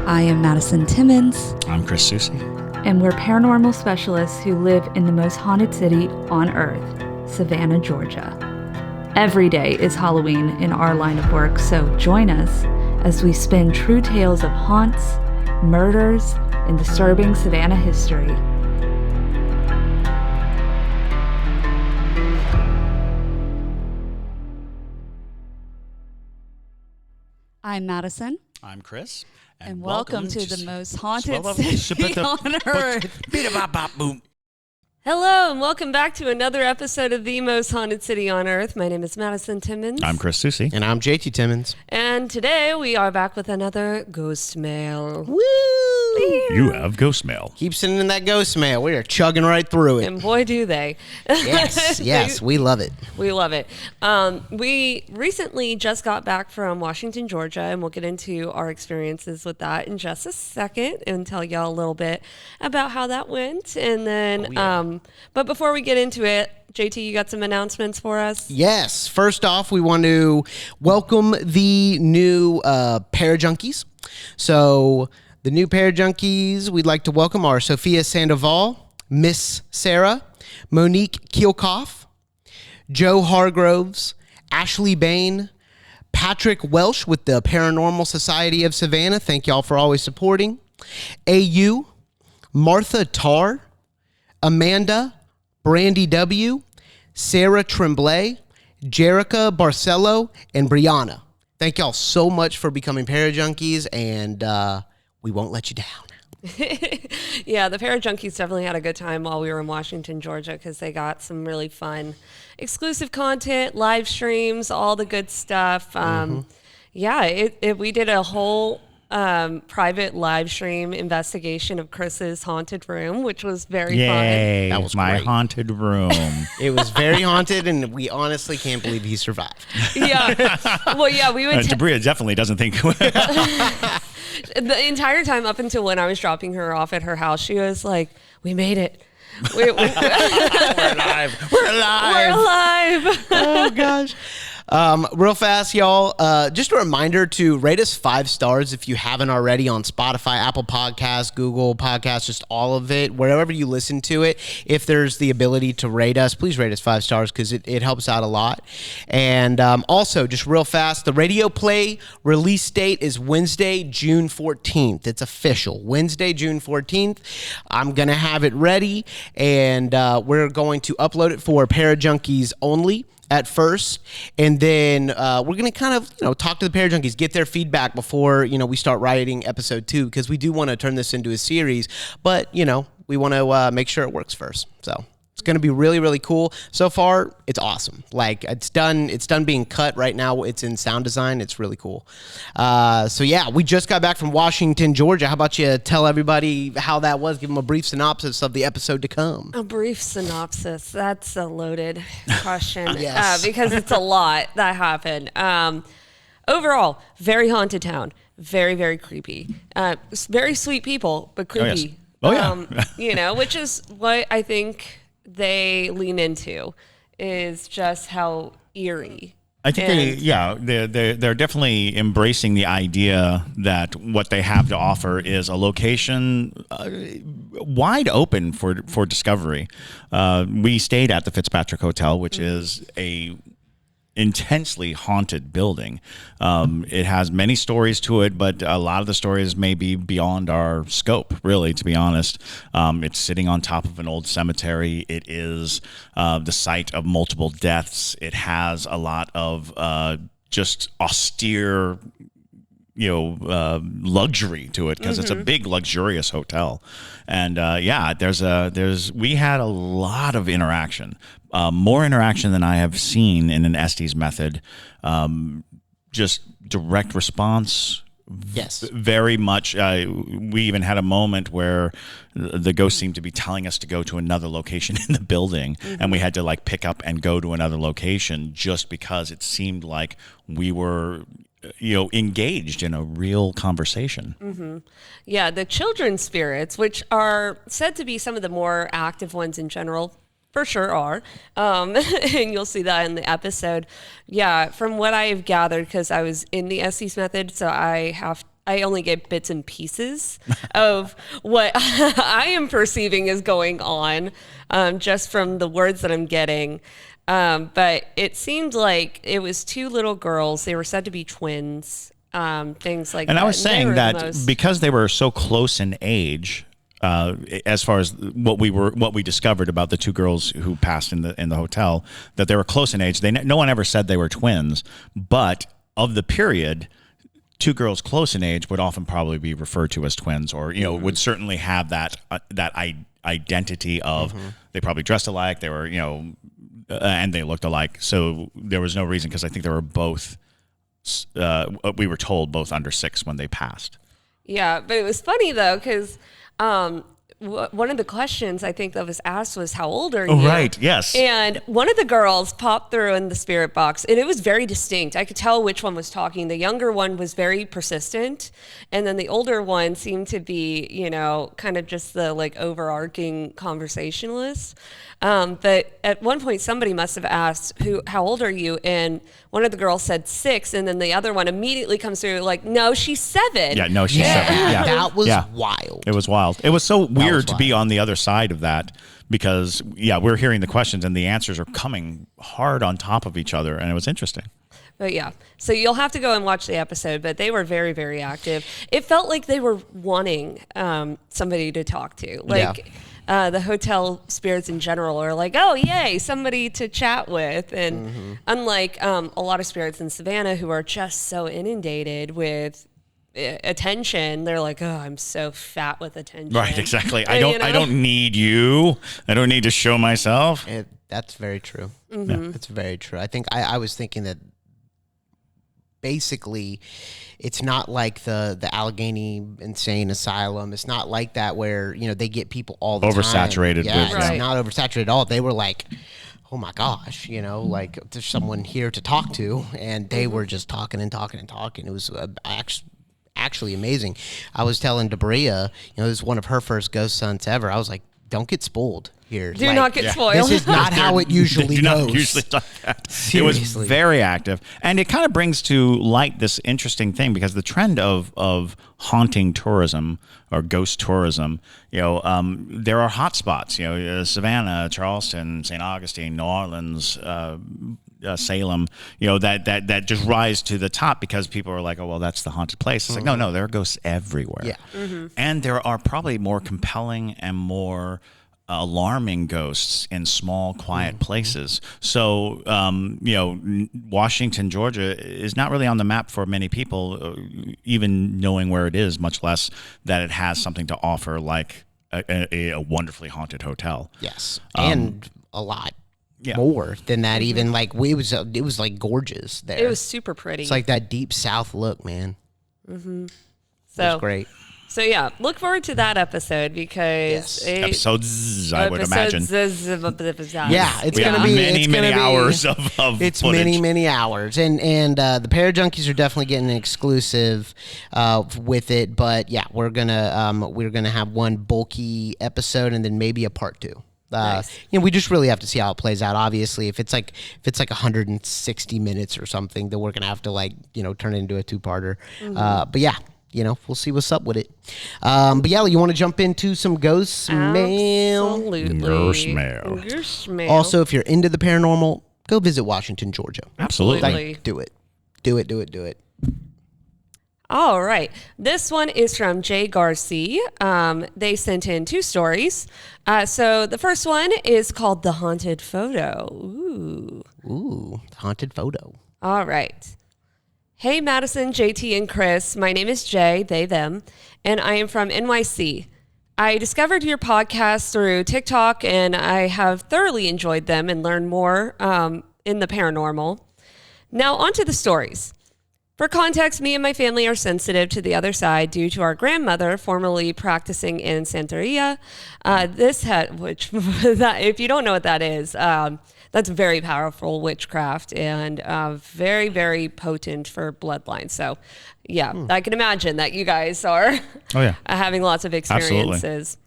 I am Madison Timmons. I'm Chris Soucy. And we're paranormal specialists who live in the most haunted city on earth, Savannah, Georgia. Every day is Halloween in our line of work, so join us as we spin true tales of haunts, murders, and disturbing Savannah history. I'm Madison. I'm Chris. And welcome to the most haunted city on earth. Hello, and welcome back to another episode of The Most Haunted City on Earth. My name is Madison Timmons. I'm Chris Soucy. And I'm JT Timmons. And today we are back with another Ghostmail. Woo! You have Ghostmail. Keep sending in that Ghostmail. We are chugging right through it. And boy, do they. Yes, we love it. We love it. We recently just got back from Washington, Georgia, and we'll get into our experiences with that in just a second and tell y'all a little bit about how that went. And then, but before we get into it, JT, you got some announcements for us? Yes. First off, we want to welcome the new Parajunkies. So the new Parajunkies we'd like to welcome are Sophia Sandoval, Miss Sarah, Monique Kielkoff, Joe Hargroves, Ashley Bain, Patrick Welsh with the Paranormal Society of Savannah. Thank y'all for always supporting. AU, Martha Tarr, Amanda, Brandy W., Sarah Tremblay, Jerica Barcelo, and Brianna. Thank y'all so much for becoming Parajunkies, and we won't let you down. Yeah, the Parajunkies definitely had a good time while we were in Washington, Georgia, because they got some really fun exclusive content, live streams, all the good stuff. Yeah, we did a whole private live stream investigation of Chris's haunted room, which was very fun. That was my great. haunted room. It was very haunted, and we honestly can't believe he survived. Yeah. Well, yeah, we would. Bria definitely doesn't think. The entire time up until when I was dropping her off at her house, she was like, "We made it. We're alive. We're alive. We're alive." Oh, gosh. Real fast, y'all, just a reminder to rate us 5 stars if you haven't already on Spotify, Apple Podcasts, Google Podcasts, just all of it, wherever you listen to it. If there's the ability to rate us, please rate us 5 stars because it helps out a lot. And also, just real fast, the radio play release date is Wednesday, June 14th. It's official. Wednesday, June 14th. I'm going to have it ready, and we're going to upload it for Parajunkies only at first, and then we're going to kind of, talk to the Parajunkies, get their feedback before, we start writing episode 2, because we do want to turn this into a series, but, we want to make sure it works first. So it's going to be really, really cool. So far, it's awesome. Like, it's done being cut right now. It's in sound design. It's really cool. So yeah, we just got back from Washington, Georgia. How about you tell everybody how that was? Give them a brief synopsis of the episode to come. A brief synopsis. That's a loaded question. Yes. Because it's a lot that happened. Overall, very haunted town. Very, very creepy. Very sweet people, but creepy. Oh, yes. Which is what I think they lean into, is just how eerie. I think they're definitely embracing the idea that what they have to offer is a location wide open for discovery. We stayed at the Fitzpatrick Hotel, which is a intensely haunted building. It has many stories to it, but a lot of the stories may be beyond our scope, really, to be honest. It's sitting on top of an old cemetery. It is the site of multiple deaths. It has a lot of just austere luxury to it, because it's a big luxurious hotel. And we had a lot of interaction, more interaction than I have seen in an Estes method. Just direct response. Yes. Very much. We even had a moment where the ghost seemed to be telling us to go to another location in the building, and we had to pick up and go to another location just because it seemed like we were engaged in a real conversation. Yeah, the children's spirits, which are said to be some of the more active ones in general, for sure are. And you'll see that in the episode. Yeah, from what I've gathered, because I was in the Estes method, so I I only get bits and pieces of what I am perceiving is going on, just from the words that I'm getting. But it seemed like it was two little girls. They were said to be twins, things like that. And I was saying that most... because they were so close in age, as far as what we discovered about the two girls who passed in the hotel, that they were close in age. No one ever said they were twins, but of the period, two girls close in age would often probably be referred to as twins, or would certainly have that identity of they probably dressed alike. They were and they looked alike. So there was no reason, because I think they were both. We were told both under 6 when they passed. Yeah, but it was funny though, because one of the questions I think that was asked was, how old are you? Oh, right, yes. And one of the girls popped through in the spirit box, and it was very distinct. I could tell which one was talking. The younger one was very persistent, and then the older one seemed to be, kind of just the like overarching conversationalist. But at one point, somebody must have asked, how old are you? And one of the girls said 6, and then the other one immediately comes through like, no, she's 7. Yeah, no, she's 7. Yeah. That was wild. It was wild. It was so weird to be on the other side of that, because we're hearing the questions and the answers are coming hard on top of each other, and it was interesting. But yeah, so you'll have to go and watch the episode, but they were very, very active. It felt like they were wanting somebody to talk to. Like the hotel spirits in general are like, oh, yay, somebody to chat with. And unlike a lot of spirits in Savannah who are just so inundated with attention, they're like, oh, I'm so fat with attention. Right, exactly. I don't need you. I don't need to show myself. That's very true. That's very true. I think I was thinking that basically it's not like the Allegheny Insane Asylum. It's not like that where they get people all the oversaturated time. with It's not oversaturated at all. They were like, oh my gosh, like there's someone here to talk to, and they were just talking and talking and talking. It was actually amazing. I was telling Debria, this is one of her first ghost hunts ever. I was like, don't get spoiled here. Do not get spoiled. This is not how it usually goes. Not usually like that. Seriously. It was very active. And it kind of brings to light this interesting thing, because the trend of haunting tourism or ghost tourism, there are hot spots, Savannah, Charleston, St. Augustine, New Orleans, Salem, that just rise to the top because people are like, oh, well, that's the haunted place. It's like, no, there are ghosts everywhere. Yeah. And there are probably more compelling and more alarming ghosts in small, quiet places. So, Washington, Georgia is not really on the map for many people, even knowing where it is, much less that it has something to offer like a wonderfully haunted hotel. Yes. And a lot. More than that, even like it was like gorgeous there. It was super pretty. It's like that deep South look, man. So it was great. So yeah, look forward to that episode, because episodes, I would imagine. Yeah, it's going to be many hours of it's footage. many hours, and the Parajunkies are definitely getting an exclusive with it. But yeah, we're gonna have one bulky episode and then maybe a part 2. Nice. We just really have to see how it plays out. Obviously, if it's like 160 minutes or something, then we're gonna have to turn it into a 2-parter. But yeah, we'll see what's up with it. But yeah, you want to jump into some ghost mail? Absolutely. Ghost mail. Also, if you're into the paranormal, go visit Washington, Georgia. Absolutely. Do it. Do it. All right. This one is from Jay Garcia. They sent in 2 stories. So the first one is called The Haunted Photo. Ooh, Haunted Photo. All right. Hey, Madison, JT, and Chris. My name is Jay, they, them, and I am from NYC. I discovered your podcast through TikTok, and I have thoroughly enjoyed them and learned more in the paranormal. Now, on to the stories. For context, me and my family are sensitive to the other side due to our grandmother formerly practicing in Santeria. If you don't know what that is, that's very powerful witchcraft and very, very potent for bloodline. So, yeah, I can imagine that you guys are having lots of experiences. Absolutely.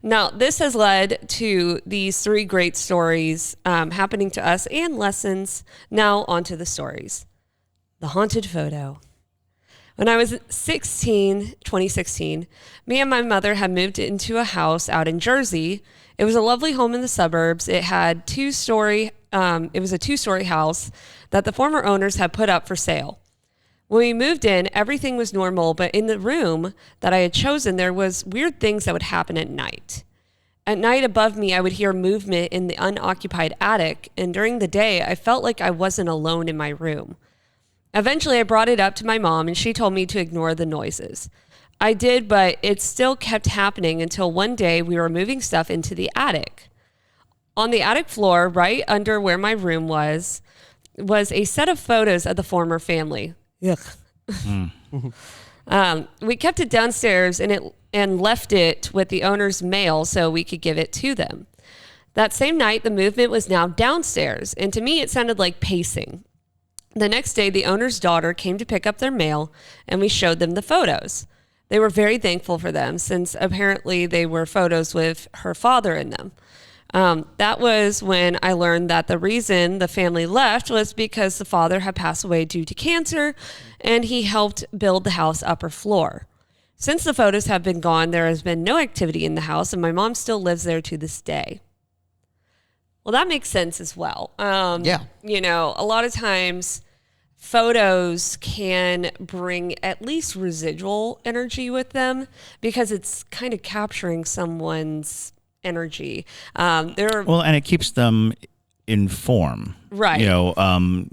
Now, this has led to these 3 great stories happening to us and lessons. Now, on to the stories. The Haunted Photo. When I was 2016, me and my mother had moved into a house out in Jersey. It was a lovely home in the suburbs. It had it was a two-story house that the former owners had put up for sale. When we moved in, everything was normal, but in the room that I had chosen, there was weird things that would happen at night. At night above me, I would hear movement in the unoccupied attic, and during the day, I felt like I wasn't alone in my room. Eventually, I brought it up to my mom, and she told me to ignore the noises. I did, but it still kept happening until one day we were moving stuff into the attic. On the attic floor, right under where my room was a set of photos of the former family. Yuck. We kept it downstairs and left it with the owner's mail so we could give it to them. That same night, the movement was now downstairs, and to me, it sounded like pacing. The next day, the owner's daughter came to pick up their mail, and we showed them the photos. They were very thankful for them, since apparently they were photos with her father in them. That was when I learned that the reason the family left was because the father had passed away due to cancer, and he helped build the house upper floor. Since the photos have been gone, there has been no activity in the house, and my mom still lives there to this day. Well, that makes sense as well. Yeah. You know, a lot of times photos can bring at least residual energy with them because it's kind of capturing someone's energy. And it keeps them in form. Right. You know,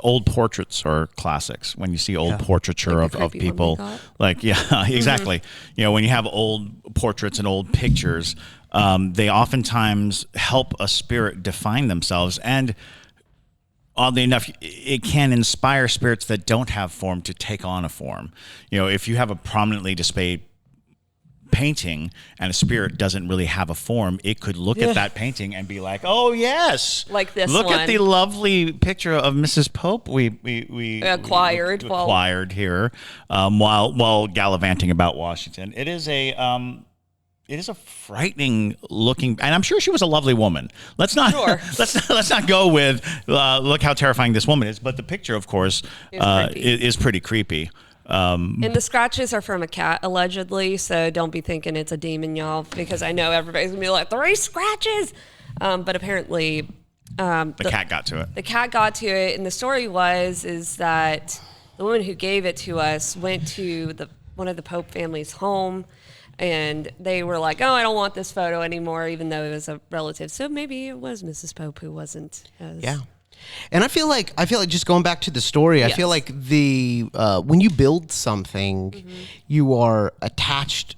old portraits are classics. When you see old portraiture Like the of creepy one people, we got. like, yeah, exactly. You know, when you have old portraits and old pictures, they oftentimes help a spirit define themselves. And oddly enough, it can inspire spirits that don't have form to take on a form. You know, if you have a prominently displayed painting and a spirit doesn't really have a form, it could look at that painting and be like, "Oh yes, Like this Look one. at the lovely picture of Mrs. Pope we Acquired here while gallivanting about Washington." It is a frightening looking, and I'm sure she was a lovely woman. Let's not let's not go with look how terrifying this woman is. But the picture, of course, is pretty creepy. And the scratches are from a cat, allegedly, so don't be thinking it's a demon, y'all, because I know everybody's going to be like, 3 scratches! But apparently... the cat got to it. The cat got to it, and the story is that the woman who gave it to us went to one of the Pope family's home, and they were like, "Oh, I don't want this photo anymore," even though it was a relative. So maybe it was Mrs. Pope who wasn't as... Yeah. And I feel like just going back to the story, I feel like when you build something, you are attached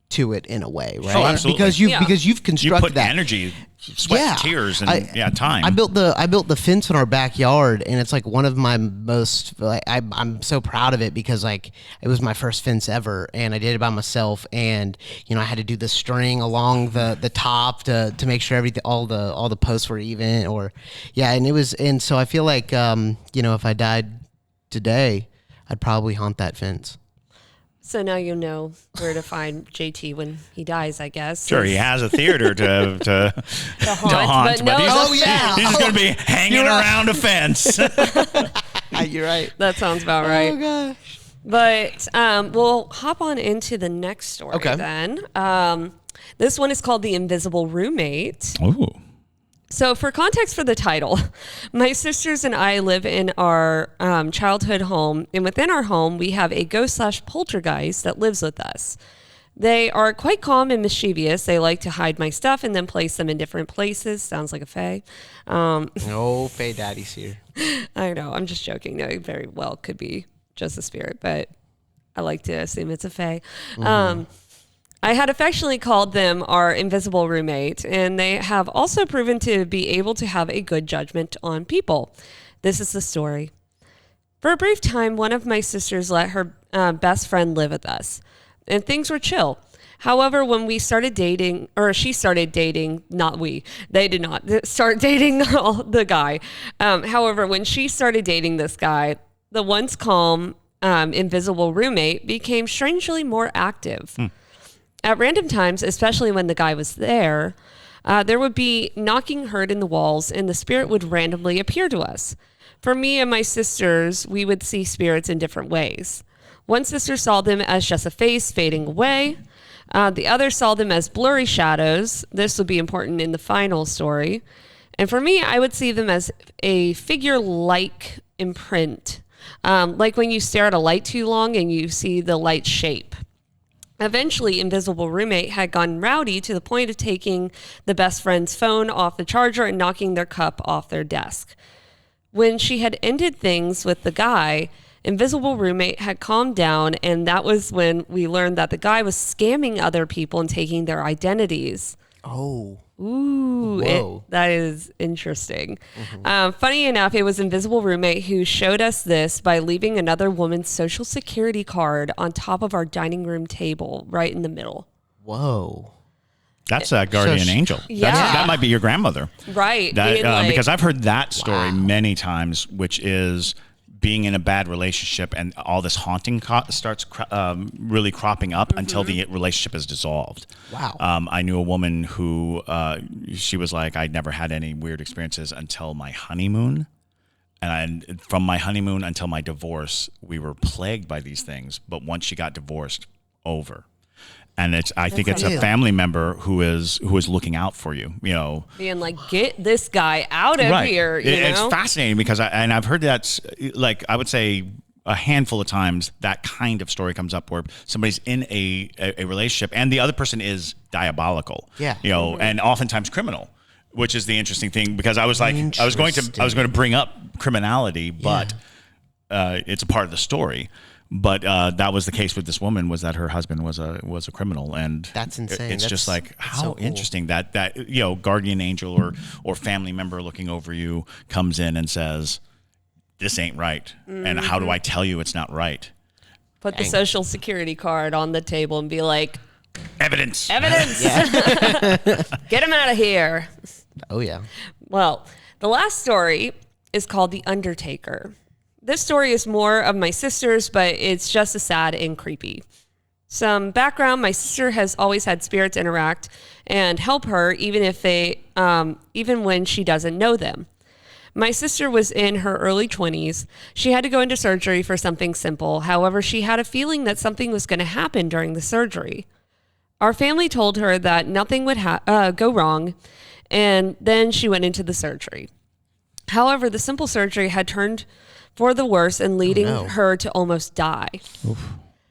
to it in a way, right? Oh, absolutely. Because you've constructed you put that energy, sweat, tears, and time. I built the fence in our backyard, and it's like one of my most. I'm so proud of it because like it was my first fence ever, and I did it by myself. And you know I had to do the string along the top to make sure everything all the posts were even. And so I feel like if I died today, I'd probably haunt that fence. So now you know where to find JT when he dies, I guess. Sure, he has a theater to haunt, but he's going to be hanging around a fence. You're right. That sounds about right. Oh gosh. But we'll hop on into the next story then. This one is called The Invisible Roommate. Ooh. So for context for the title, my sisters and I live in our childhood home, and within our home, we have a ghost/poltergeist that lives with us. They are quite calm and mischievous. They like to hide my stuff and then place them in different places. Sounds like a fae. No fae daddies here. I know, I'm just joking. No, it very well could be just a spirit, but I like to assume it's a fae. I had affectionately called them our invisible roommate, and they have also proven to be able to have a good judgment on people. This is the story. For a brief time, one of my sisters let her best friend live with us, and things were chill. However, when we started dating, or she started dating, not we, they did not start dating the guy. However, when she started dating this guy, the once calm, invisible roommate became strangely more active. At random times, especially when the guy was there would be knocking heard in the walls, and the spirit would randomly appear to us. For me and my sisters, we would see spirits in different ways. One sister saw them as just a face fading away. The other saw them as blurry shadows. This would be important in the final story. And for me, I would see them as a figure-like imprint, like when you stare at a light too long and you see the light shape. Eventually, Invisible Roommate had gone rowdy to the point of taking the best friend's phone off the charger and knocking their cup off their desk. When she had ended things with the guy, Invisible Roommate had calmed down, and that was when we learned that the guy was scamming other people and taking their identities. Oh. Ooh, that is interesting. Funny enough, it was Invisible Roommate who showed us this by leaving another woman's social security card on top of our dining room table, right in the middle. Whoa. That's a guardian angel. Yeah. That might be your grandmother. Right. Because I've heard that story many times, which is being in a bad relationship and all this haunting starts really cropping up until the relationship is dissolved. Wow. I knew a woman who, she was like, I'd never had any weird experiences until my honeymoon. And from my honeymoon until my divorce, we were plagued by these things. But once she got divorced, over. And I think it's a family member who is looking out for you, being like, get this guy out of here. It's fascinating because I've heard that, like, I would say a handful of times that kind of story comes up where somebody's in a relationship and the other person is diabolical, and oftentimes criminal, which is the interesting thing, because I was like, I was going to bring up criminality, but it's a part of the story. But that was the case with this woman, was that her husband was a criminal, and that's insane. It's just like, how so cool. interesting that guardian angel or family member looking over you comes in and says, "This ain't right," and how do I tell you it's not right? Put the social security card on the table and be like, evidence. Get him out of here. Oh yeah. Well, the last story is called The Undertaker. This story is more of my sister's, but it's just as sad and creepy. Some background: my sister has always had spirits interact and help her, even when she doesn't know them. My sister was in her early 20s. She had to go into surgery for something simple. However, she had a feeling that something was going to happen during the surgery. Our family told her that nothing would go wrong, and then she went into the surgery. However, the simple surgery had turned for the worse and leading her to almost die. Oof.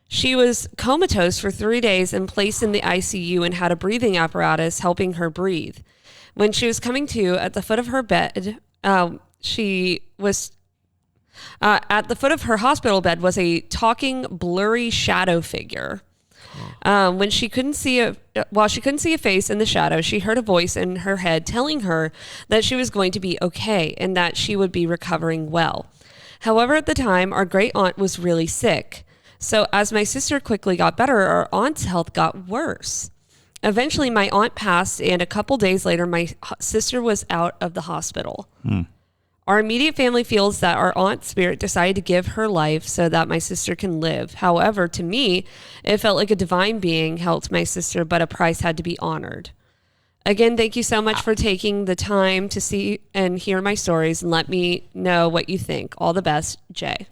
She was comatose for 3 days and placed in the ICU and had a breathing apparatus helping her breathe. When she was coming to, at the foot of her bed, she was at the foot of her hospital bed was a talking, blurry shadow figure. While she couldn't see a face in the shadow, she heard a voice in her head telling her that she was going to be okay and that she would be recovering well. However, at the time, our great aunt was really sick. So as my sister quickly got better, our aunt's health got worse. Eventually, my aunt passed, and a couple days later, my sister was out of the hospital. Our immediate family feels that our aunt's spirit decided to give her life so that my sister can live. However, to me, it felt like a divine being helped my sister, but a price had to be honored. Again, thank you so much for taking the time to see and hear my stories, and let me know what you think. All the best, Jay.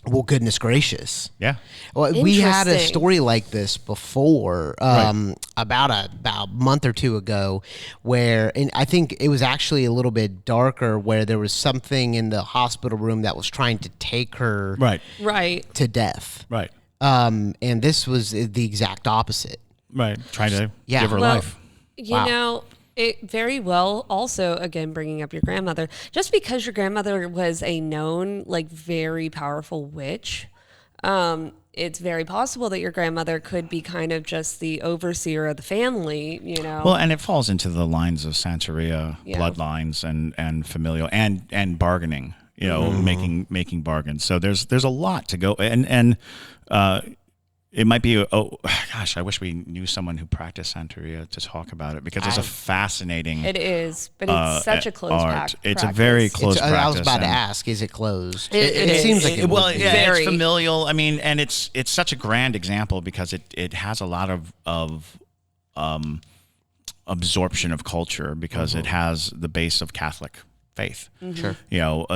Well, goodness gracious. Yeah. Well, we had a story like this before, about a month or two ago, and I think it was actually a little bit darker, where there was something in the hospital room that was trying to take her to death. Right. And this was the exact opposite. Right. Trying to give her life. You know, it very well also, again, bringing up your grandmother, just because your grandmother was a known, like, very powerful witch, it's very possible that your grandmother could be kind of just the overseer of the family, Well, and it falls into the lines of Santeria bloodlines and familial and bargaining, making bargains. So there's a lot to go, and it might be, I wish we knew someone who practiced Santeria to talk about it, because it's a fascinating. It is, but it's such a closed practice. It's a very closed practice. I was about to ask, is it closed? It seems like it's familial. I mean, and it's such a grand example because it has a lot of absorption of culture, because it has the base of Catholic faith. Sure. You know,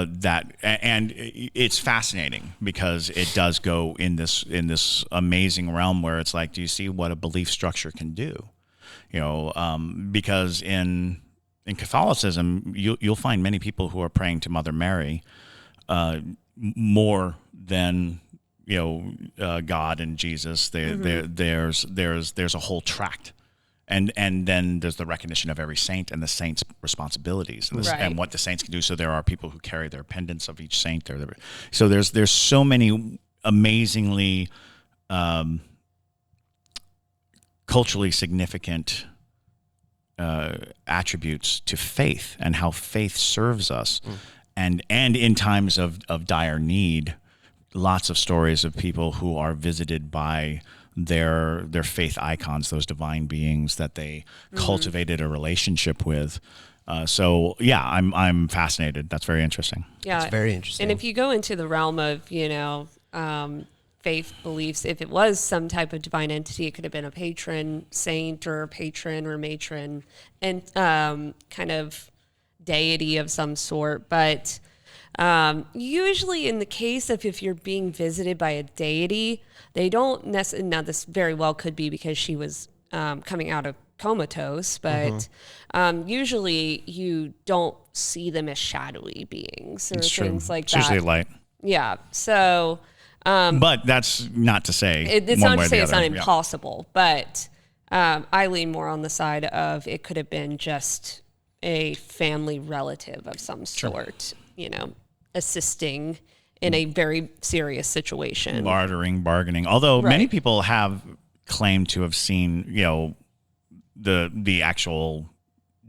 and it's fascinating because it does go in this amazing realm where it's like, do you see what a belief structure can do? You know, because in Catholicism, you'll find many people who are praying to Mother Mary more than God and Jesus. There's a whole tract. And then there's the recognition of every saint and the saint's responsibilities and what the saints can do. So there are people who carry their pendants of each saint. So there's so many amazingly culturally significant attributes to faith and how faith serves us. And in times of dire need, lots of stories of people who are visited by their faith icons, those divine beings that they cultivated a relationship with. So yeah, I'm fascinated. That's very interesting. Yeah, it's very interesting. And if you go into the realm of faith beliefs, if it was some type of divine entity, it could have been a patron saint or patron or matron, and kind of deity of some sort. But usually in the case of if you're being visited by a deity, they don't necessarily, now this very well could be because she was coming out of comatose, but usually you don't see them as shadowy beings or things like it's that. It's usually light. Yeah. So, but that's not to say it's one not way to or say the it's other. not impossible, but I lean more on the side of it could have been just a family relative of some sort, assisting in a very serious situation. Bargaining. Although many people have claimed to have seen, the actual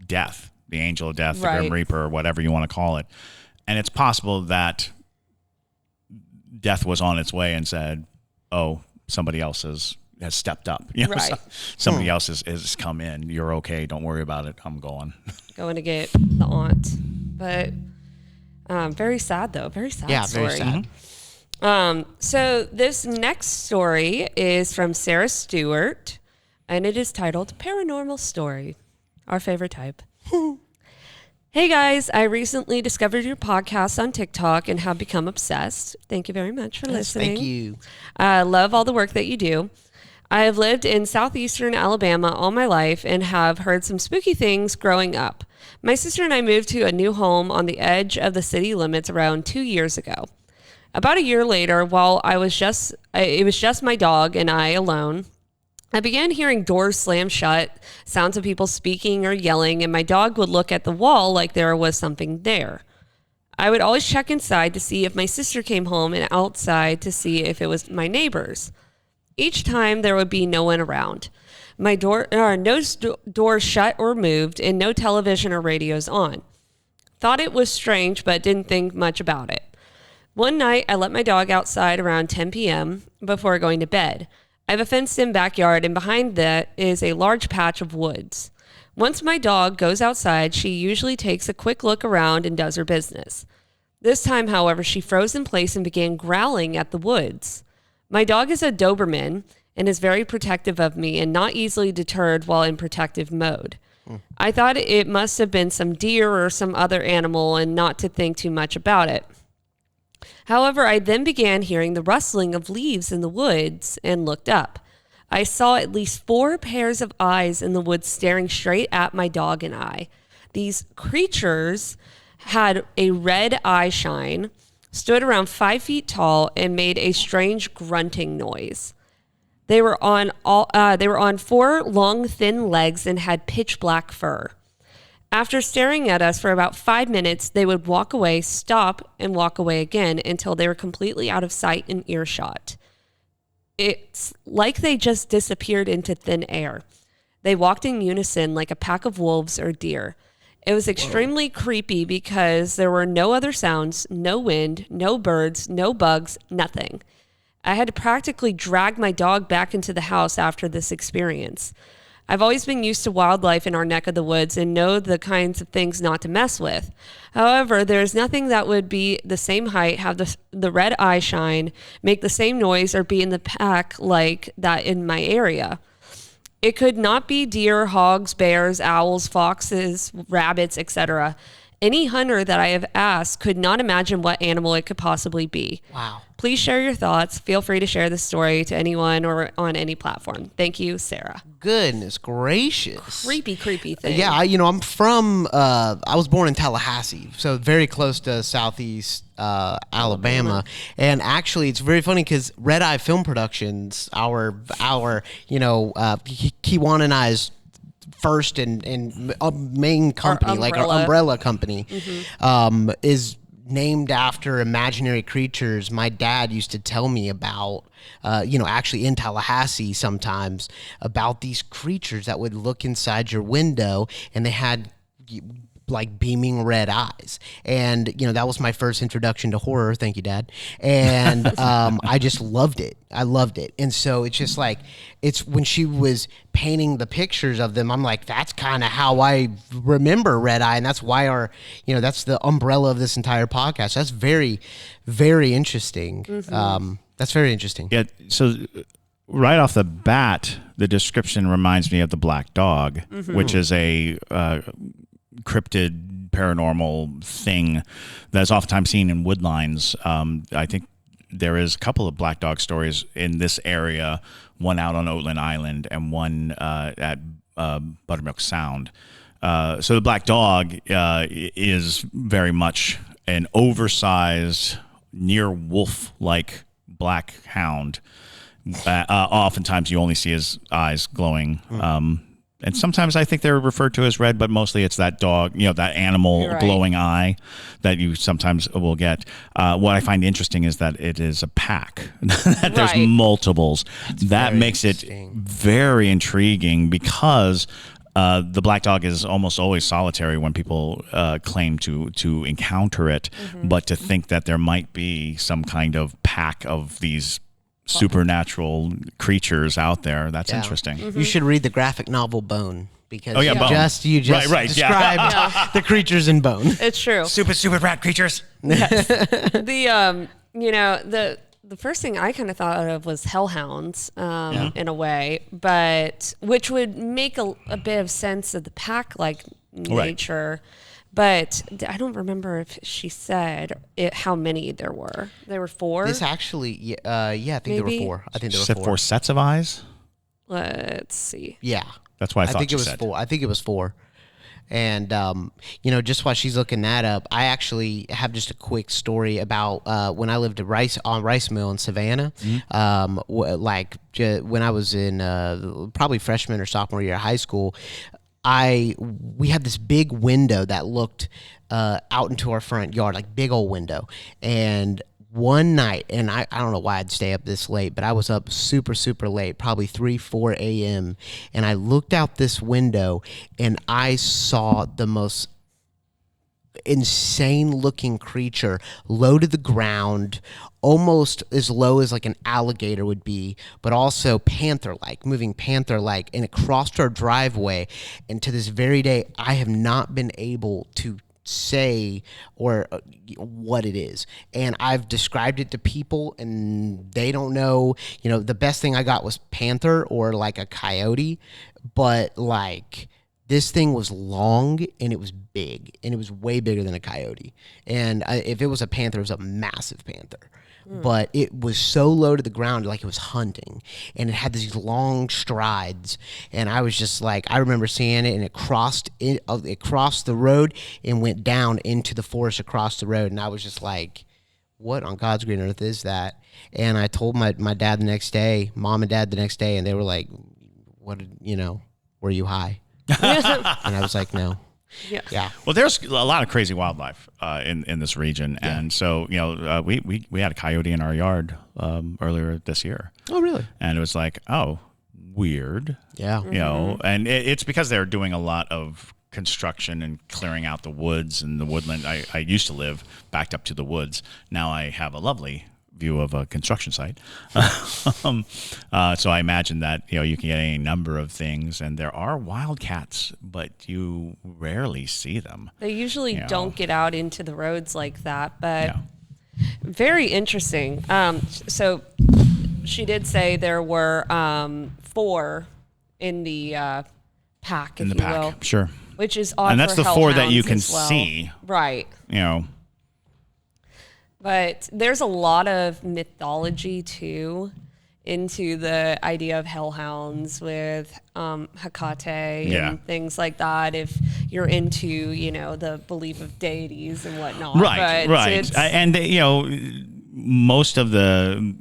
death, the angel of death, the Grim Reaper, or whatever you want to call it. And it's possible that death was on its way and said, oh, somebody else has stepped up. Somebody else has come in. You're okay. Don't worry about it. I'm going. Going to get the aunt. But very sad, though. Very sad story. Very sad. So this next story is from Sarah Stewart, and it is titled Paranormal Story, our favorite type. Hey guys, I recently discovered your podcast on TikTok and have become obsessed. Thank you very much for listening. Thank you. I love all the work that you do. I have lived in southeastern Alabama all my life and have heard some spooky things growing up. My sister and I moved to a new home on the edge of the city limits around 2 years ago. About a year later, while it was just my dog and I alone, I began hearing doors slam shut, sounds of people speaking or yelling, and my dog would look at the wall like there was something there. I would always check inside to see if my sister came home and outside to see if it was my neighbors. Each time there would be no one around. No doors shut or moved, and no television or radios on. Thought it was strange, but didn't think much about it. One night, I let my dog outside around 10 p.m. before going to bed. I have a fenced-in backyard, and behind that is a large patch of woods. Once my dog goes outside, she usually takes a quick look around and does her business. This time, however, she froze in place and began growling at the woods. My dog is a Doberman and is very protective of me and not easily deterred while in protective mode. I thought it must have been some deer or some other animal and not to think too much about it. However, I then began hearing the rustling of leaves in the woods and looked up. I saw at least 4 pairs of eyes in the woods staring straight at my dog and I. These creatures had a red eye shine, stood around 5 feet tall, and made a strange grunting noise. They were on 4 long, thin legs and had pitch black fur. After staring at us for about 5 minutes, they would walk away, stop, and walk away again until they were completely out of sight and earshot. It's like they just disappeared into thin air. They walked in unison like a pack of wolves or deer. It was extremely creepy because there were no other sounds, no wind, no birds, no bugs, nothing. I had to practically drag my dog back into the house after this experience. I've always been used to wildlife in our neck of the woods and know the kinds of things not to mess with. However, there is nothing that would be the same height, have the red eye shine, make the same noise, or be in the pack like that in my area. It could not be deer, hogs, bears, owls, foxes, rabbits, etc. Any hunter that I have asked could not imagine what animal it could possibly be. Wow. Please share your thoughts. Feel free to share this story to anyone or on any platform. Thank you, Sarah. Goodness gracious. Creepy thing. Yeah, I'm from, I was born in Tallahassee, so very close to Southeast Alabama. And actually, it's very funny because Red Eye Film Productions, our Kiwan and I's first and main company, like our umbrella company, is named after imaginary creatures my dad used to tell me about, actually in Tallahassee sometimes, about these creatures that would look inside your window, and they had like beaming red eyes. And, that was my first introduction to horror. Thank you, Dad. And I just loved it. I loved it. And so it's just like, it's when she was painting the pictures of them, I'm like, that's kind of how I remember Red Eye. And that's why that's the umbrella of this entire podcast. That's very, very interesting. That's very interesting. Yeah. So right off the bat, the description reminds me of the Black Dog, which is a cryptid paranormal thing that's oftentimes seen in woodlines. I think there is a couple of Black Dog stories in this area, one out on Oatland Island and one at Buttermilk Sound. So the Black Dog is very much an oversized, near wolf-like black hound. Oftentimes you only see his eyes glowing. And sometimes I think they're referred to as red, but mostly it's that dog, that animal glowing eye that you sometimes will get. What I find interesting is that it is a pack, that there's multiples. That makes it very intriguing because the Black Dog is almost always solitary when people claim to encounter it. But to think that there might be some kind of pack of these supernatural creatures out there, that's interesting. You should read the graphic novel Bone, because Bone. you just described the creatures in Bone. It's true. Super rat creatures. The first thing I kind of thought of was hellhounds, in a way, but which would make a bit of sense of the pack-like nature. But I don't remember if she said how many there were. There were 4? This actually, I think there were 4. I think there were said 4 sets of eyes? Let's see. Yeah. That's why I thought think it was said. 4. I think it was 4. And, just while she's looking that up, I actually have just a quick story about when I lived on Rice Mill in Savannah. When I was in probably freshman or sophomore year of high school, we had this big window that looked out into our front yard, like big old window. And one night, and I don't know why I'd stay up this late, but I was up super, super late, probably 3-4 a.m. And I looked out this window and I saw the most insane looking creature low to the ground, almost as low as like an alligator would be, but also moving panther-like, and it crossed our driveway. And to this very day, I have not been able to say or what it is. And I've described it to people and they don't know. The best thing I got was panther or like a coyote, but like this thing was long and it was big, and it was way bigger than a coyote. And if it was a panther, it was a massive panther. But it was so low to the ground, like it was hunting, and it had these long strides. And I was just like, I remember seeing it, and it crossed the road and went down into the forest across the road. And I was just like, what on God's green earth is that? And I told my dad the next day, mom and dad the next day, and they were like, what, were you high? And I was like, no. Yeah. Well, there's a lot of crazy wildlife in this region, and so we had a coyote in our yard earlier this year. Oh, really? And it was like, oh, weird. Yeah. And it's because they're doing a lot of construction and clearing out the woods and the woodland. I used to live backed up to the woods. Now I have a lovely view of a construction site. So I imagine that, you can get any number of things, and there are wildcats, but you rarely see them. They usually don't get out into the roads like that, but very interesting. So she did say there were 4 in the pack, in if the you pack. will, Sure. which is odd. And that's for the 4 that you hellhounds can as well. see. Right. You know. But there's a lot of mythology too into the idea of hellhounds with Hecate Yeah. and things like that. If you're into, you know, the belief of deities and whatnot, Right, but right. it's- And you know, most of the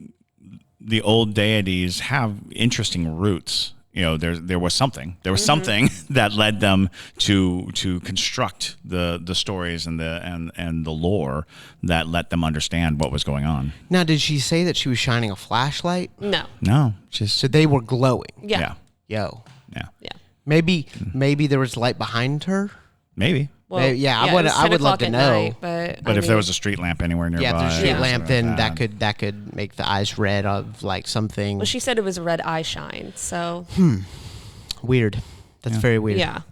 old deities have interesting roots. You know, there was something that led them to construct the stories and the lore that let them understand what was going on. Now, did she say that she was shining a flashlight? no, No, just So they were glowing. yeah, Yo, yeah. maybe there was light behind her. Maybe. well, Maybe- yeah, I it would- was I 10 would love o'clock to at know. night, but But I if there mean, was a street lamp anywhere nearby, Yeah, if there's a street Yeah. lamp, something then like that could make the eyes red of like something well, she said it was a red eye shine, so weird. That's very weird. yeah.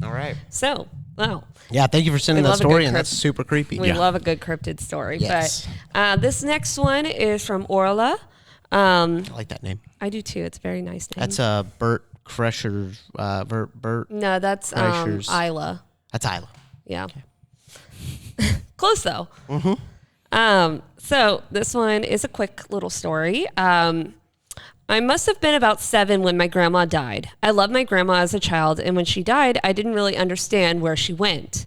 All right. So, wow. Yeah, thank you for sending We that love a story, good and that's crypt- super creepy. We Yeah. love a good cryptid story. Yes. But this next one is from Orla. I like that name. I do too. It's a very nice name. That's Bert Crusher. Bert. No, that's Kreischer's. Isla. That's Isla. Yeah. Close though. So this one is a quick little story. I must have been about 7 when my grandma died. I loved my grandma as a child, and when she died, I didn't really understand where she went.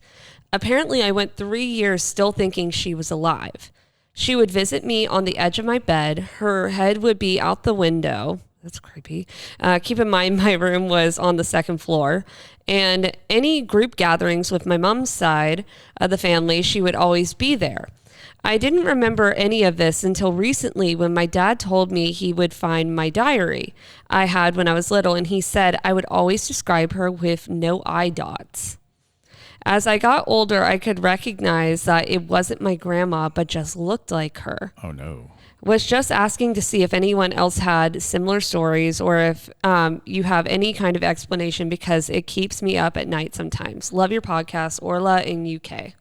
Apparently, I went 3 years still thinking she was alive. She would visit me on the edge of my bed. Her head would be out the window. That's creepy. Keep in mind, my room was on the 2nd floor. And any group gatherings with my mom's side of the family, she would always be there. I didn't remember any of this until recently when my dad told me he would find my diary I had when I was little, and he said I would always describe her with no eye dots. As I got older, I could recognize that it wasn't my grandma, but just looked like her. Oh no. Was just asking to see if anyone else had similar stories or if you have any kind of explanation, because it keeps me up at night sometimes. Love your podcast, Orla in UK.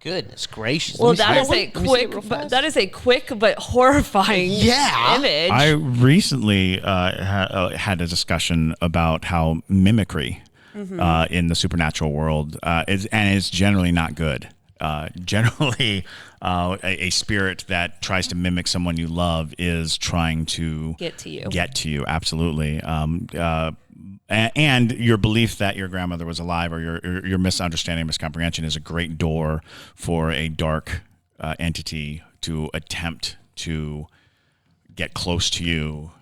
Goodness gracious. Well, Let me see that it. is a Let me see it real quick, but fast. that is a quick but horrifying Yeah. image. I recently had a discussion about how mimicry in the supernatural world is generally not good. Generally, a spirit that tries to mimic someone you love is trying to Get to you. Get to you, absolutely. And your belief that your grandmother was alive, or your misunderstanding, miscomprehension, is a great door for a dark entity to attempt to get close to you,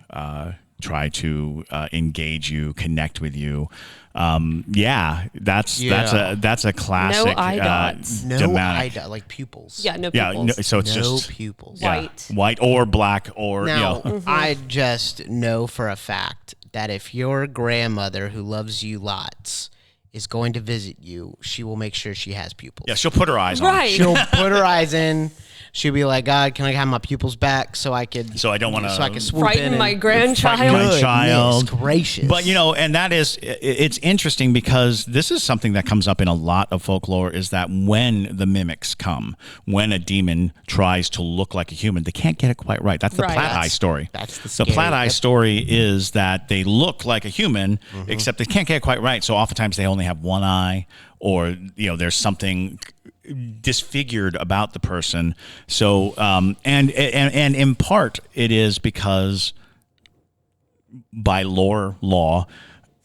try to engage you, connect with you. That's a classic. No eye dots. No demonic. like pupils. Yeah, no Yeah, pupils. so it's No just pupils. yeah, White. white or black or Now, you know. I just know for a fact that if your grandmother, who loves you lots, is going to visit you, she will make sure she has pupils. Yeah, she'll put her eyes on. Right. She'll put her eyes in. She'll be like, God, can I have my pupils back so I could? So I don't wanna So I can swoop Frighten in my and grandchild. frighten my Goodness child. gracious. But you know, and that is, it's interesting because this is something that comes up in a lot of folklore, is that when the mimics come, when a demon tries to look like a human, they can't get it quite right. That's the Right. Platt Eye story. that's the The scary- Platt Eye yep. story is that they look like a human, except they can't get it quite right. So oftentimes they only have one eye, or you know, there's something disfigured about the person. So and in part it is because by law,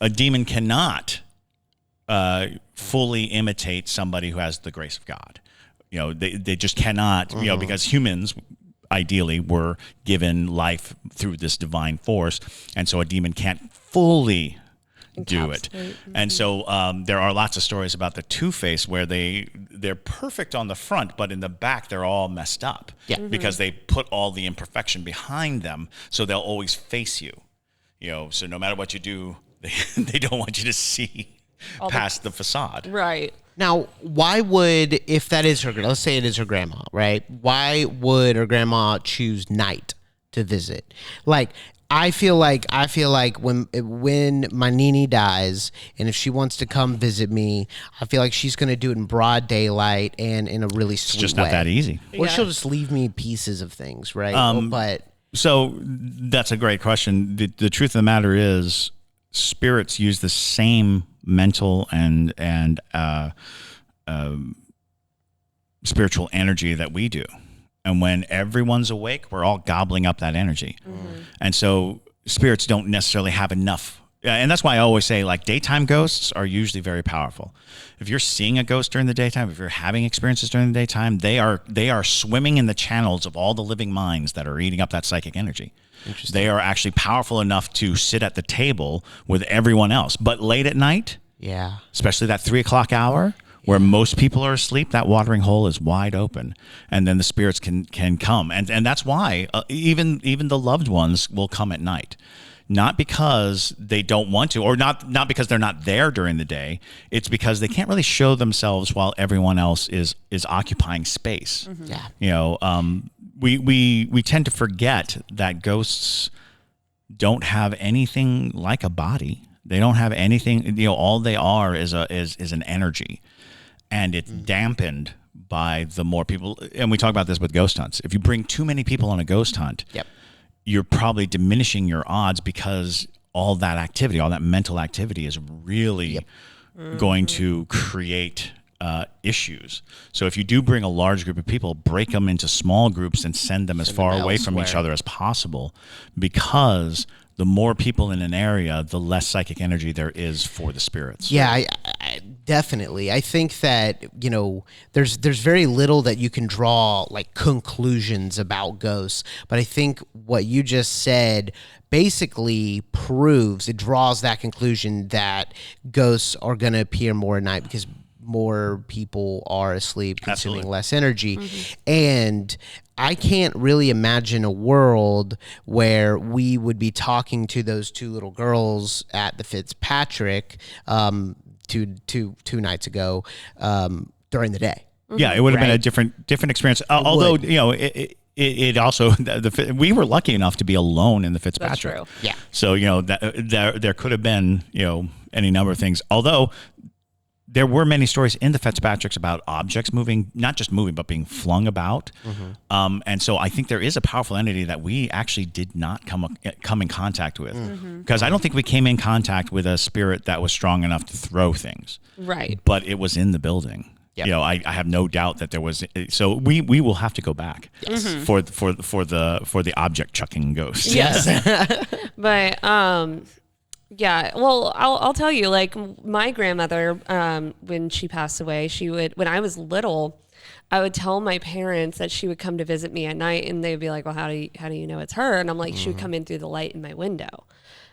a demon cannot fully imitate somebody who has the grace of God. You know, they just cannot, you know, because humans ideally were given life through this divine force, and so a demon can't fully do it. And so there are lots of stories about the Two-Face where they're perfect on the front, but in the back they're all messed up. Yeah. Because they put all the imperfection behind them, so they'll always face you. You know, so no matter what you do, they don't want you to see past the facade. Right. Now, why would, if that is her, let's say it is her grandma, right? Why would her grandma choose night to visit? Like, I feel like when my Nini dies, and if she wants to come visit me, I feel like she's going to do it in broad daylight and in a really sweet way. It's just not that easy. Or Yeah. she'll just leave me pieces of things, right? But So that's a great question. The truth of the matter is, spirits use the same mental and spiritual energy that we do. And when everyone's awake, we're all gobbling up that energy. And so spirits don't necessarily have enough. And that's why I always say, like, daytime ghosts are usually very powerful. If you're seeing a ghost during the daytime, if you're having experiences during the daytime, they are swimming in the channels of all the living minds that are eating up that psychic energy. They are actually powerful enough to sit at the table with everyone else. But late at night, especially that 3 o'clock hour, where most people are asleep, that watering hole is wide open, and then the spirits can come, and that's why even the loved ones will come at night, not because they don't want to, or not because they're not there during the day. It's because they can't really show themselves while everyone else is occupying space. You know, we tend to forget that ghosts don't have anything like a body. They don't have anything. You know, all they are is an energy. And it's dampened by the more people. And we talk about this with ghost hunts. If you bring too many people on a ghost hunt, you're probably diminishing your odds, because all that activity, all that mental activity is really going to create issues. So if you do bring a large group of people, break them into small groups and send them as far away from each other as possible, because the more people in an area, the less psychic energy there is for the spirits. Yeah, I definitely. I think that, you know, there's very little that you can draw like conclusions about ghosts, but I think what you just said basically draws that conclusion that ghosts are going to appear more at night because more people are asleep, consuming less energy. And I can't really imagine a world where we would be talking to those two little girls at the Fitzpatrick two nights ago during the day. Yeah, it would have been a different experience. Although, you know, it also, we were lucky enough to be alone in the Fitzpatrick. That's true. Yeah. So, you know, there could have been, you know, any number of things. Although there were many stories in the Fitzpatricks about objects moving, not just moving, but being flung about. And so I think there is a powerful entity that we actually did not come in contact with. Because I don't think we came in contact with a spirit that was strong enough to throw things. Right. But it was in the building. You know, I have no doubt that there was. So we will have to go back for the object chucking ghost. Yes. But yeah, well, I'll tell you, like, my grandmother, when she passed away, when I was little, I would tell my parents that she would come to visit me at night, and they'd be like, well, how do you know it's her? And I'm like, she would come in through the light in my window.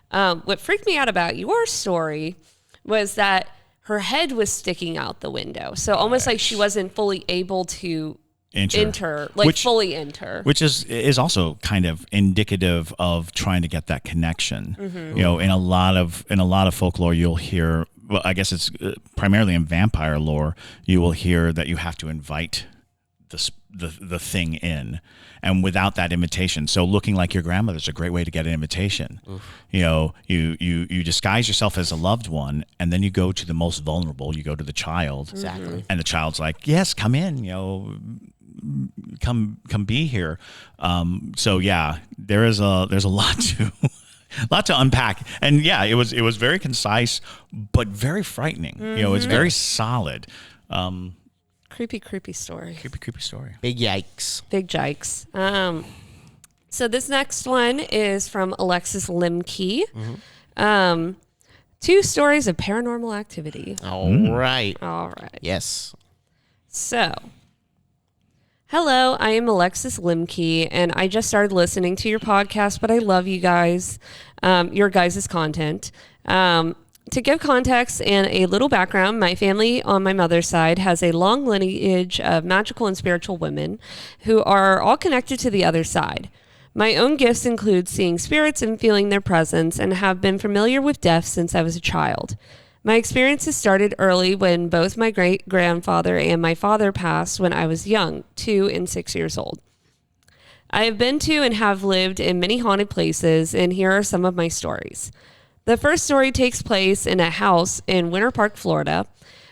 What freaked me out about your story was that her head was sticking out the window. So almost like she wasn't fully able to fully enter. Which is also kind of indicative of trying to get that connection. You know, in a lot of folklore, you'll hear, well, I guess it's primarily in vampire lore, you will hear that you have to invite the thing in, and without that invitation. So looking like your grandmother is a great way to get an invitation. You know, you disguise yourself as a loved one, and then you go to the most vulnerable. You go to the child, Exactly. and the child's like, "Yes, come in." You know, come be here. So yeah, there's a lot to unpack, and yeah, it was very concise but very frightening. You know, it's very solid. Creepy story. Creepy story. Big yikes. Big jikes. So this next one is from Alexis Limkey. 2 stories of paranormal activity. All right. Yes. So, hello, I am Alexis Limkey, and I just started listening to your podcast, but I love you guys, your guys' content. To give context and a little background, my family on my mother's side has a long lineage of magical and spiritual women who are all connected to the other side. My own gifts include seeing spirits and feeling their presence, and have been familiar with death since I was a child. My experiences started early when both my great-grandfather and my father passed when I was young, 2 and 6 years old. I have been to and have lived in many haunted places, and here are some of my stories. The first story takes place in a house in Winter Park, Florida,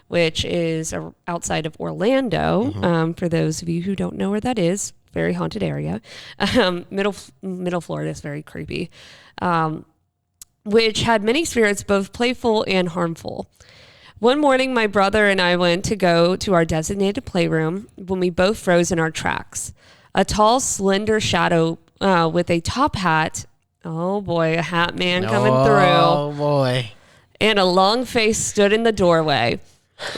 which is outside of Orlando. For those of you who don't know where that is, very haunted area. Middle Florida is very creepy. which had many spirits, both playful and harmful. One morning, my brother and I went to go to our designated playroom when we both froze in our tracks. A tall, slender shadow with a top hat, oh boy, a hat man coming through. Oh boy. And a long face stood in the doorway.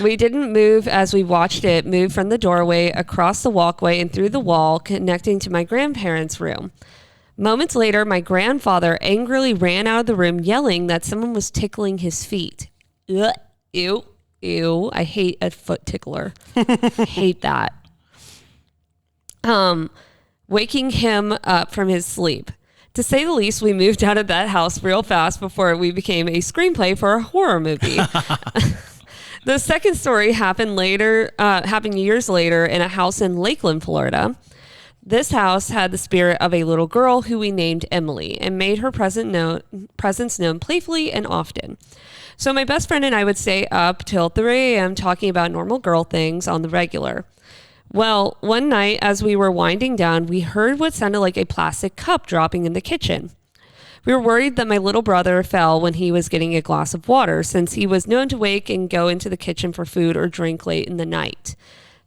We didn't move as we watched it move from the doorway across the walkway and through the wall connecting to my grandparents' room. Moments later, my grandfather angrily ran out of the room yelling that someone was tickling his feet. Ugh. Ew, ew. I hate a foot tickler. Hate that. Waking him up from his sleep. To say the least, we moved out of that house real fast before we became a screenplay for a horror movie. The second story happened years later in a house in Lakeland, Florida. This house had the spirit of a little girl who we named Emily and made her presence known playfully and often. So my best friend and I would stay up till 3 a.m. talking about normal girl things on the regular. Well, one night as we were winding down, we heard what sounded like a plastic cup dropping in the kitchen. We were worried that my little brother fell when he was getting a glass of water, since he was known to wake and go into the kitchen for food or drink late in the night.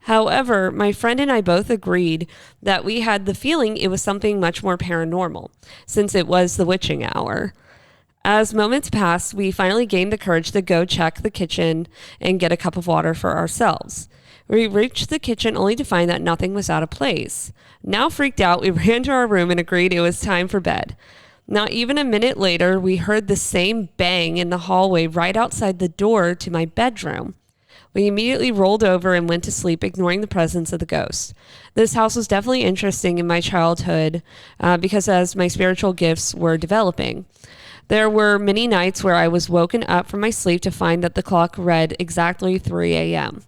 However, my friend and I both agreed that we had the feeling it was something much more paranormal, since it was the witching hour. As moments passed, we finally gained the courage to go check the kitchen and get a cup of water for ourselves. We reached the kitchen only to find that nothing was out of place. Now freaked out, we ran to our room and agreed it was time for bed. Not even a minute later, we heard the same bang in the hallway right outside the door to my bedroom. We immediately rolled over and went to sleep, ignoring the presence of the ghost. This house was definitely interesting in my childhood because as my spiritual gifts were developing. There were many nights where I was woken up from my sleep to find that the clock read exactly 3 a.m.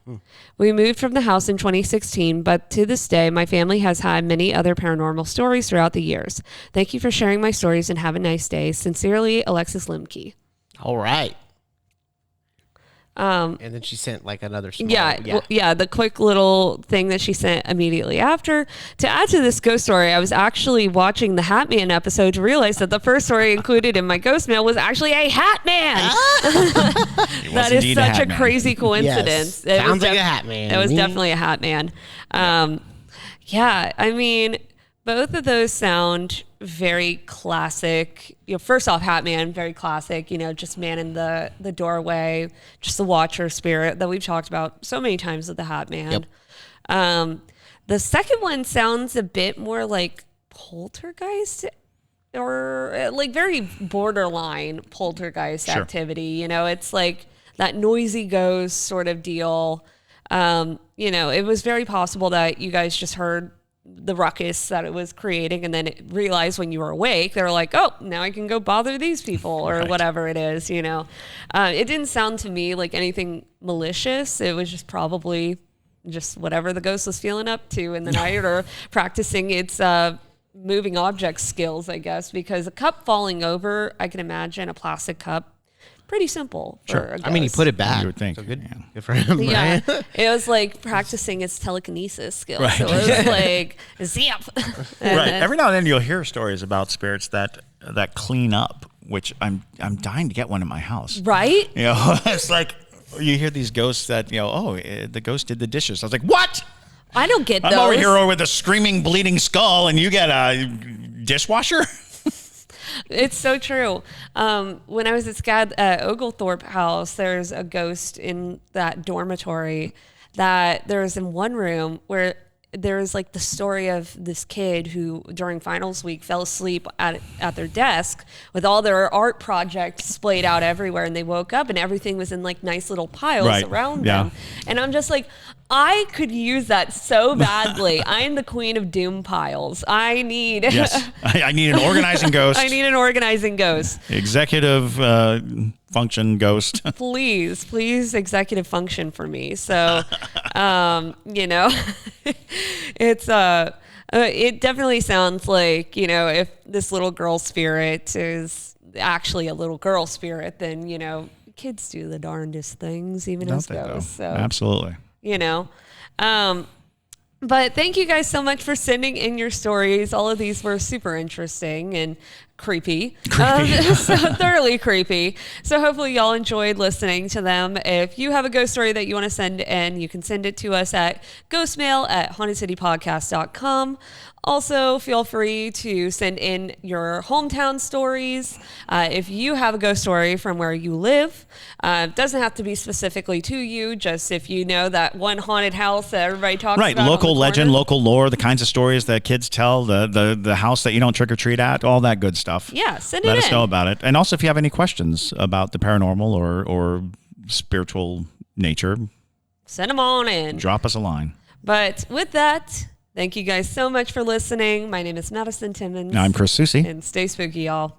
We moved from the house in 2016, but to this day, my family has had many other paranormal stories throughout the years. Thank you for sharing my stories and have a nice day. Sincerely, Alexis Limke. All right. And then she sent like another small, the quick little thing that she sent immediately after. To add to this ghost story, I was actually watching the Hat Man episode to realize that the first story included in my Ghostmail was actually a Hat Man. That is such a crazy coincidence. Yes. Sounds like a Hat Man. It was definitely a Hat Man. Yeah, I mean, both of those sound very classic. First off, Hat Man, very classic, just man in the doorway, just the watcher spirit that we've talked about so many times with the Hat Man. Yep. The second one sounds a bit more like poltergeist or like very borderline poltergeist activity. It's like that noisy ghost sort of deal. It was very possible that you guys just heard the ruckus that it was creating and then it realized when you were awake they were like, oh, now I can go bother these people or whatever it is. It didn't sound to me like anything malicious. It was just probably just whatever the ghost was feeling up to in the night or practicing its moving object skills, I guess, because a cup falling over, I can imagine a plastic cup, pretty simple for a ghost. I mean, he put it back. You would think. So good for him. Yeah. Right? It was like practicing its telekinesis skills. Right. So it was like, zap. Right. Every now and then you'll hear stories about spirits that clean up, which I'm dying to get one in my house. Right? It's like you hear these ghosts that, the ghost did the dishes. I was like, what? I don't get those. I'm over here with a screaming, bleeding skull, and you get a dishwasher? It's so true. When I was at Oglethorpe House, there's a ghost in that dormitory that there was in one room where there was like the story of this kid who during finals week fell asleep at their desk with all their art projects splayed out everywhere, and they woke up and everything was in like nice little piles around them. And I'm just like, I could use that so badly. I'm the queen of doom piles. I need I need an organizing ghost. I need an organizing ghost. Executive function ghost. Please executive function for me. So it's it definitely sounds like, if this little girl spirit is actually a little girl spirit, then kids do the darndest things, even as ghosts. So absolutely. But thank you guys so much for sending in your stories. All of these were super interesting, and creepy. So thoroughly creepy. So hopefully y'all enjoyed listening to them. If you have a ghost story that you want to send in, you can send it to us at ghostmail@hauntedcitypodcast.com. Also, feel free to send in your hometown stories. If you have a ghost story from where you live, it doesn't have to be specifically to you, just if you know that one haunted house that everybody talks Right, about. local on the legend, corner. local lore, the kinds of stories that kids tell, the house that you don't trick or treat at, all that good stuff. Yeah, send it Let in. us know about it. And also, if you have any questions about the paranormal or spiritual nature, Send them on in. drop us a line. But with that, thank you guys so much for listening. My name is Madison Timmons. I'm Chris Susie. And stay spooky, y'all.